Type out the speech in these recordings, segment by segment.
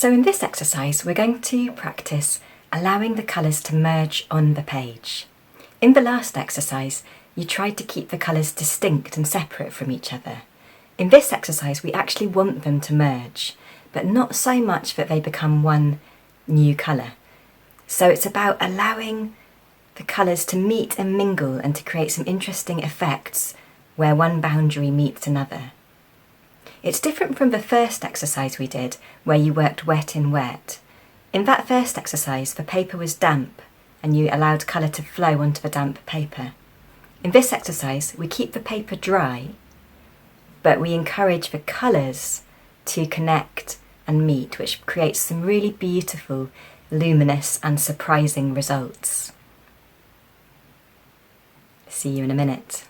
So in this exercise, we're going to practice allowing the colours to merge on the page. In the last exercise, you tried to keep the colours distinct and separate from each other. In this exercise, we actually want them to merge, but not so much that they become one new colour. So it's about allowing the colours to meet and mingle and to create some interesting effects where one boundary meets another. It's different from the first exercise we did, where you worked wet in wet. In that first exercise, the paper was damp and you allowed colour to flow onto the damp paper. In this exercise, we keep the paper dry, but we encourage the colours to connect and meet, which creates some really beautiful, luminous and surprising results. See you in a minute.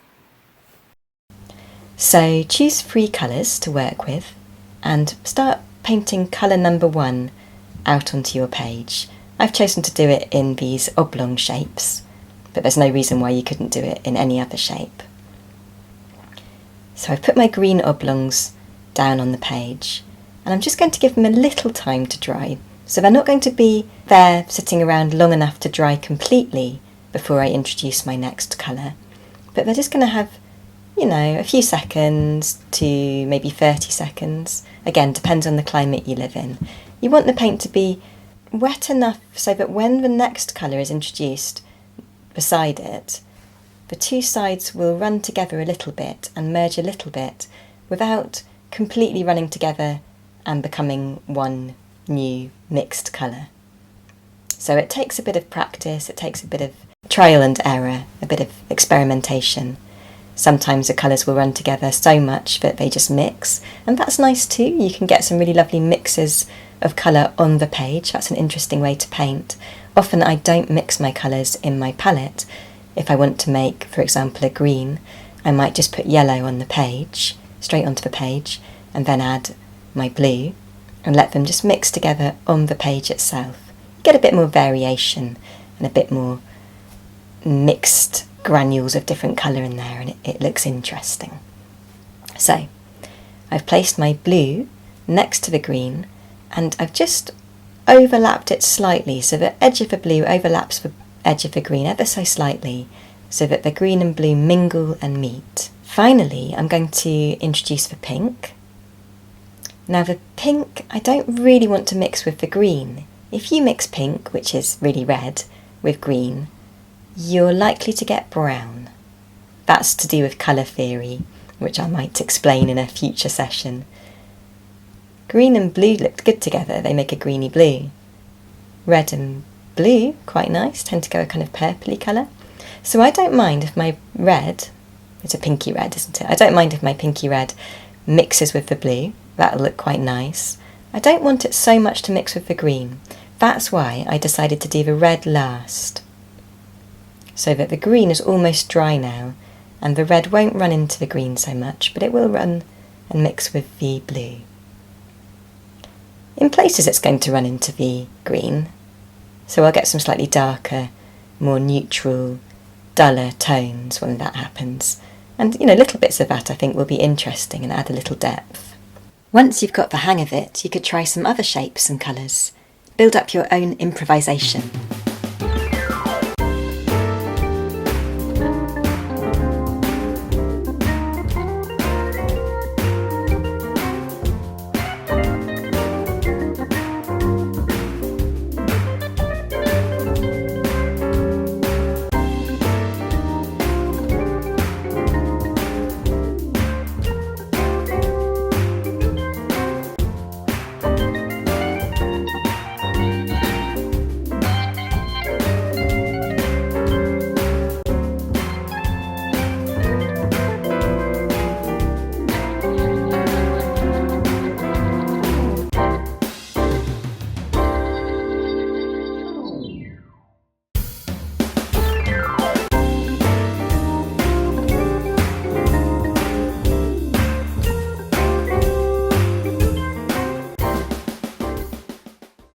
So choose 3 colours to work with and start painting colour number 1 out onto your page. I've chosen to do it in these oblong shapes, but there's no reason why you couldn't do it in any other shape. So I've put my green oblongs down on the page and I'm just going to give them a little time to dry. So they're not going to be there sitting around long enough to dry completely before I introduce my next colour, but they're just going to have, you know, a few seconds to maybe 30 seconds. Again, depends on the climate you live in. You want the paint to be wet enough so that when the next colour is introduced beside it, the 2 sides will run together a little bit and merge a little bit without completely running together and becoming one new mixed colour. So it takes a bit of practice, it takes a bit of trial and error, a bit of experimentation. Sometimes the colours will run together so much that they just mix, and that's nice too. You can get some really lovely mixes of colour on the page. That's an interesting way to paint. Often I don't mix my colours in my palette. If I want to make, for example, a green, I might just put yellow on the page, straight onto the page, and then add my blue and let them just mix together on the page itself. You get a bit more variation and a bit more mixed granules of different colour in there, and it looks interesting. So I've placed my blue next to the green and I've just overlapped it slightly so the edge of the blue overlaps the edge of the green ever so slightly so that the green and blue mingle and meet. Finally, I'm going to introduce the pink. Now the pink I don't really want to mix with the green. If you mix pink, which is really red, with green, you're likely to get brown. That's to do with colour theory, which I might explain in a future session. Green and blue look good together, they make a greeny blue. Red and blue, quite nice, tend to go a kind of purpley colour. So I don't mind if my red, it's a pinky red, isn't it? I don't mind if my pinky red mixes with the blue, that'll look quite nice. I don't want it so much to mix with the green. That's why I decided to do the red last, so that the green is almost dry now and the red won't run into the green so much, but it will run and mix with the blue. In places it's going to run into the green, so I'll get some slightly darker, more neutral, duller tones when that happens. And, you know, little bits of that I think will be interesting and add a little depth. Once you've got the hang of it, you could try some other shapes and colours. Build up your own improvisation.